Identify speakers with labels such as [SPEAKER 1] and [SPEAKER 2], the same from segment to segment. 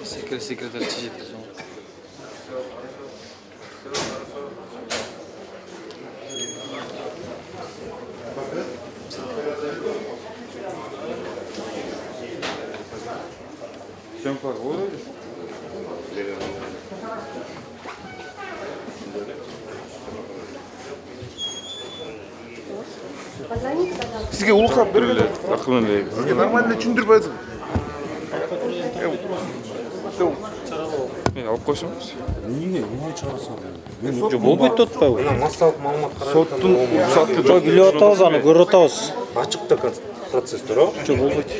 [SPEAKER 1] Секретарь читает.
[SPEAKER 2] Чем погода?
[SPEAKER 3] Позвоните, пожалуйста.
[SPEAKER 2] Сізге улықтап беріледі. Ақылын лейбіз. Сізге нормально түсіндіріп айтсын. Алып қойсаңыз.
[SPEAKER 4] Не чарасы?
[SPEAKER 5] болбойт отпай.
[SPEAKER 4] Мына массалық маалымат
[SPEAKER 2] Соттың рұқсатты
[SPEAKER 5] Жо билеп атабыз, аны көрүп атабыз.
[SPEAKER 4] ачыкта процесс турабы?
[SPEAKER 5] Жо болбойт.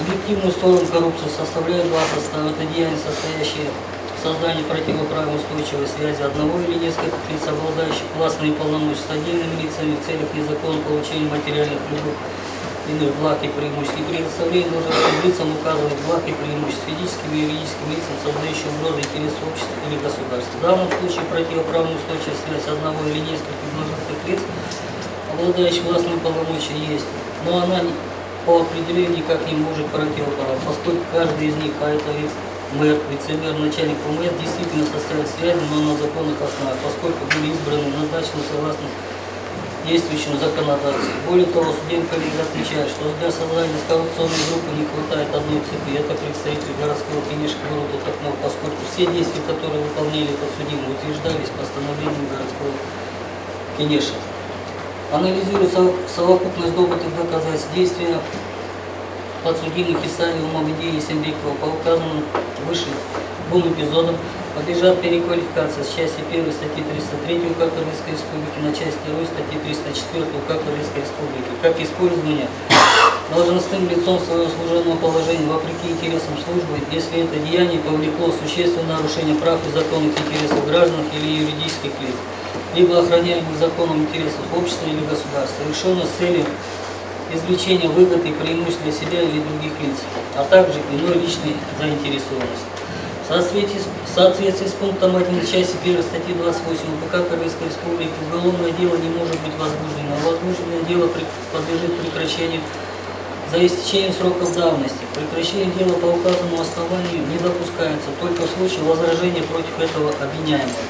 [SPEAKER 6] Объективную сторону коррупции составляют два состава. Это деяния, состоящие в создании противоправной устойчивой связи одного или нескольких лиц, обладающих властными полномочиями с отдельными лицами в целях незаконного получения материальных любых иных благ и преимуществ. И предоставление должностным лицам указывать благ и преимуществ физическим и юридическим лицам, создающим угрозу интересу общества или государства. В данном случае противоправная устойчивая связь одного или нескольких должностных лиц, обладающих властными полномочиями, есть, но она по определению никак не может противоправить, поскольку каждый из них, а это мэр, вице-мэр, начальник ОМС, действительно составит связи, но на законных основах, поскольку были избраны, назначены согласно действующему законодательству. Более того, судебный коллегия отмечает, что для создания коррупционной группы не хватает одной цепи, это представитель городского Кенешского города Токмок, поскольку все действия, которые выполняли подсудимые, утверждались постановлением городского Кенеша. Анализируя совокупность добытых доказательств действия подсудимых Исаева, Мамадея и Сембекова по указанным выше двум эпизодам подлежат переквалификации с части 1 статьи 303 УК Кыргызской Республики на часть 2 статьи 304 УК Кыргызской Республики, как использование должностным лицом своего служебного положения вопреки интересам службы, если это деяние повлекло существенное нарушение прав и законных интересов граждан или юридических лиц, либо охраняемых законом интересов общества или государства, совершенно с целью извлечения выгод и преимуществ для себя или других лиц, а также иной личной заинтересованности. В соответствии с пунктом 1 части 1 статьи 28 УПК Кыргызской Республики уголовное дело не может быть возбуждено, а возбужденное дело подлежит прекращению за истечением сроков давности. Прекращение дела по указанному основанию не допускается только в случае возражения против этого обвиняемого.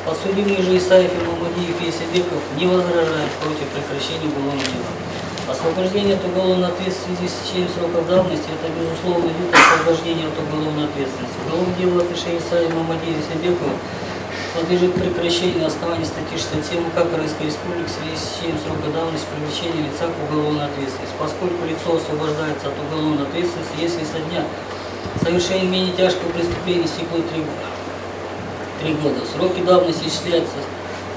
[SPEAKER 6] Подсудимые же Исаев и Мамадеев и Есебеков не возражают против прекращения уголовного дела. Освобождение от уголовной ответственности в связи с течением сроков давности – это безусловный вид освобождения от уголовной ответственности. Уголовное дело в отношении Исаева, Мамадеева и Есебекова подлежит прекращению на основании статьи 67 УК Кыргызской Республики в связи с течением срока давности привлечения лица к уголовной ответственности, поскольку лицо освобождается от уголовной ответственности, если со дня совершения менее тяжкого преступления истекло 3 года. Сроки давности исчисляются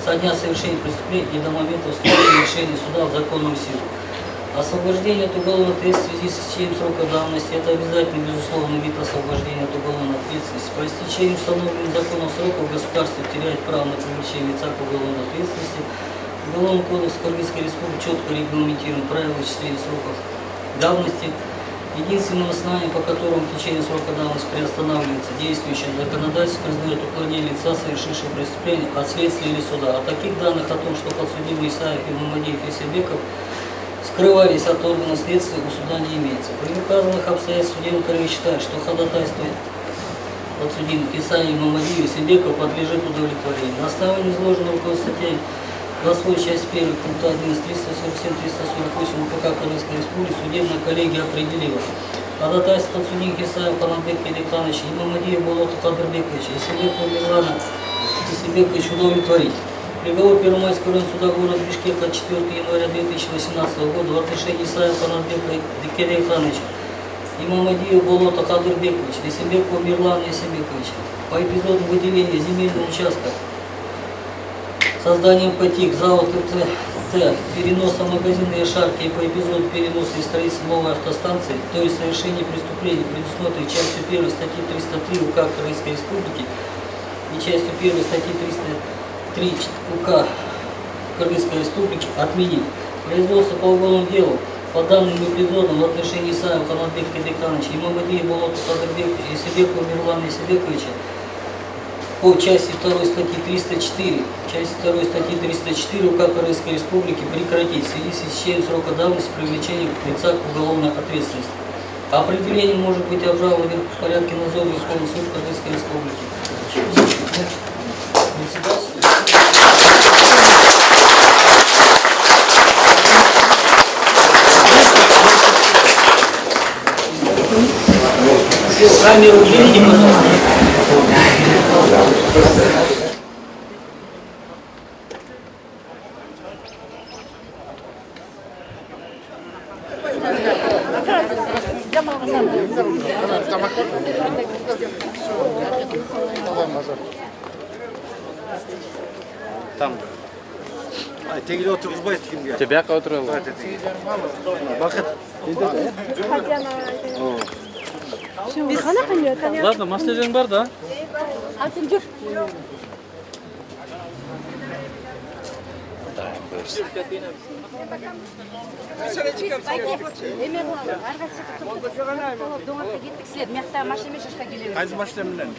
[SPEAKER 6] со дня совершения преступления и до момента вступления решения суда в законную силу. Освобождение от уголовной ответственности в связи с истечением срока давности – это обязательный безусловный вид освобождения от уголовной ответственности. По истечению установленных законом сроков государство теряет право на привлечение лица к уголовной ответственности. Уголовный кодекс Кыргызской Республики четко регламентирует правила исчисления сроков давности. Единственным основанием, по которому в течение срока давности приостанавливается действующее законодательство, признает уклонение лица, совершившего преступление, от следствия или суда. А таких данных о том, что подсудимые Исаев и Мамадеев и Есебеков скрывались от органов следствия, у суда не имеется. При указанных обстоятельствах судебный коллегия считает, что ходатайство подсудимых Исаева и Мамадеева и Есебекова подлежит удовлетворению. На основании изложенного в статье 28 часть 1 пункта 11 347-348 УПК Кыргызской Республики судебная коллегия определила Ходатайство Цунин Кисаев Канатбек Кедикановича и Мамадиев Болота Кадырбековича, Исибекова Мирлана Исибекович удовлетворить. Приговор Первомайского районного суда города Бишкека 4 января 2018 года в отношении Исаева Канатбека Кедикановича и Мамадиев Болота Кадырбековича, Исибекова Мирлана Исибековича по эпизоду выделения земельного участка созданием ПТИК ЗАО ТТ переноса магазина и шарки и по эпизоду переноса и строительства новой автостанции, то есть совершение преступлений, предусмотренных частью 1 статьи 303 УК Кыргызской Республики и частью 1 статьи 303 УК Кыргызской Республики отменить. Производство по уголовному делу по данным эпизодам в отношении Исаева Канатбека Кедикановича и Мамадиева Болота Кадырбековича и Исибекова Мирлана Исибековича по части 2 статьи 304, части 2 статьи 304 УК Кыргызской Республики прекратить в связи с истечением срока давности привлечения лица к уголовной ответственности. Определение может быть обжаловано в порядке надзора Верховного суда Кыргызской Республики. Камеру уберите, пожалуйста.
[SPEAKER 1] Там.
[SPEAKER 4] Тегілі отырғызбайсыз кімге?
[SPEAKER 1] Тебя отырып ал. Ладно, маслежең бар да.
[SPEAKER 3] Қайсы машина менен?